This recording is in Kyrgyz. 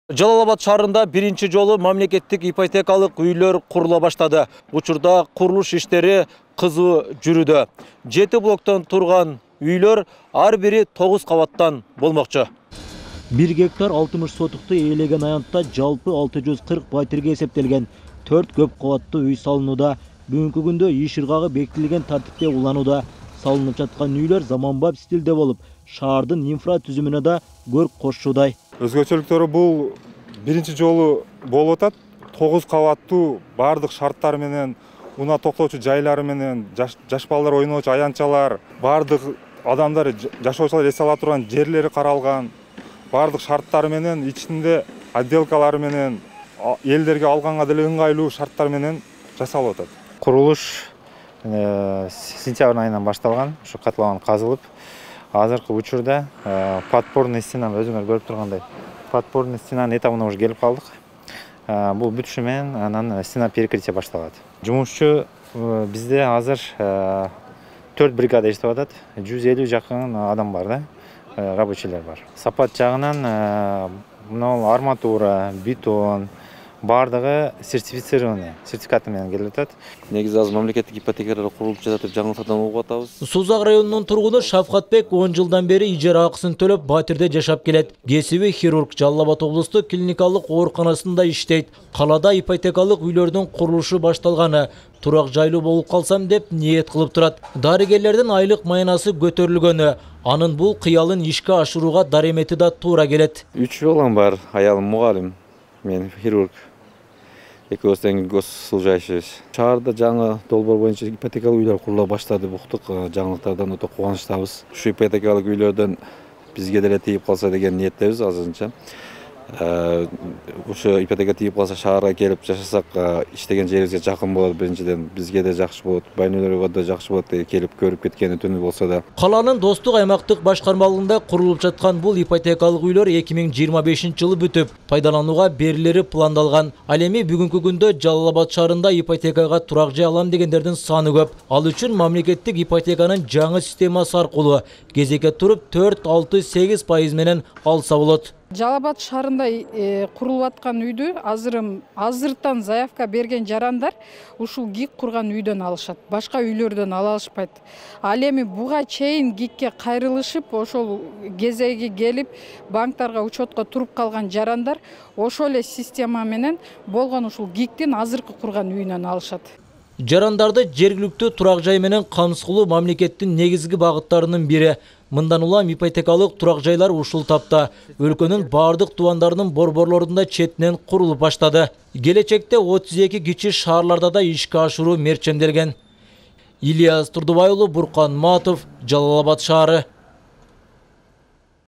Жалал-Абад шаарында биринчи жолу мамлекеттик ипотекалык үйлөр курула баштады. Учурда курулуш иштери кызуу жүрүүдө. 7 блоктон турган үйлөр ар бири 9 кабаттан болмокчу. 1 гектар 60 сотукту ээлеген аянтта жалпы 640 пәтерге эсептелген 4 көп кабаттуу үй салынууда. Бүгүнкү күндө иш ыргагы бекитилген тартипте уланууда. Салынып жаткан үйлөр заманбап стилде болуп, шаардын инфра түзүмүнө да көрк кошчудай. Өзгөчөлүктөрү бул биринчи жолу болуп атат. 9 кабаттуу бардык шарттары менен, унаа токтоочу жайлары менен, жаш балдар ойночу аянтчалар, бардык адамдар жашоочулар эс ала турган жерлери каралган. Бардык шарттары менен, ичинде отделкалары менен, элдерге алганга деле ыңгайлуу шарттар менен жасалып атат. Курулуш сентябрь айынан башталган, ушу катламан казылып, азыркы учурда подпорный стена, өзүңөр көрүп тургандай, подпорный стенанын этабына уже келип калдык. Бул бүтүшү менен анан стена перекрытие башталат. Жумушчу бизде азыр 4 бригада иштеп атат, 150 жакын адам бар да, рабочийлер бар. Сапат жагынан мына арматура, бетон бардыгы сертифицированный, сертификаты менен келип атат. Негизи азыр мамлекеттик ипотекалар курулуп жатат деп жаңылыктардан угуп атабыз. Сузак районунун тургуну Шавкатбек 10 жылдан бери ижара акысын төлөп батирде жашап келет. Кесиби хирург, Жалал-Абад облустук клиникалык ооруканасында иштейт. Калада ипотекалык үйлөрдүн курулушу башталганы, турак жайлуу болуп калсам деп ниет кылып турат. Дарыгерлердин айлык маянасы көтөрүлгөнү, анын бул кыялын ишке ашырууга даремети да туура келет. 3 балам бар, аялым мугалим, мен хирург. Экөөбүз тең госслужащий. Шаарда жаңы долбоор боюнча ипотекалык үйлөр курула баштады, буктук жаңылыктардан өтө кубанычтабыз. Ушу ипотекалык үйлөрдөн бизге деле тийип калса деген ниеттебиз азырынча. Ушу ипотека тийип калса шаарга келип жашасак, иштеген жерибизге жакын болот, биринчиден бизге да жакшы болот, байнөлөргө да жакшы болот, келип көрүп кеткени түнү болсо да. Каланын Достук аймактык башкармалыгында курулуп жаткан бул ипотекалык үйлөр 2025-жылы бүтүп, пайдаланууга берилери пландалган. Ал эми бүгүнкү күндө Жалал-Абад шаарында ипотекага турак жай алам дегендердин саны көп. Ал үчүн мамлекеттик ипотеканын жаңы системасы аркылуу кезекке туруп 4-6-8% менен алса болот. Жалал-Абад шаарында курулуп аткан үйдү азыртан заявка берген жарандар ушул ГИК курган үйдөн алышат. Башка үйлөрдөн ала алышпайт. Ал эми буга чейин ГИКке кайрылышып, ошол кезеги келип, банктарга учетко туруп калган жарандар ошол эле система менен болгон ушул ГИКтин азыркы курган үйүнөн алышат. Жарандарды жергиликтүү турак жай менен камсыз кылуу мамлекеттин негизги багыттарынын бири. Мындан улам ипотекалык турак жайлар ушул тапта өлкөнүн бардык тубандарынын борборлорунда четинен курулуп баштады. Келечекте 32 кичи шаарларда да ишке ашыруу мерчемделген. Ильяс Турдубай уулу, Буркан Матов, Жалал-Абад шаары.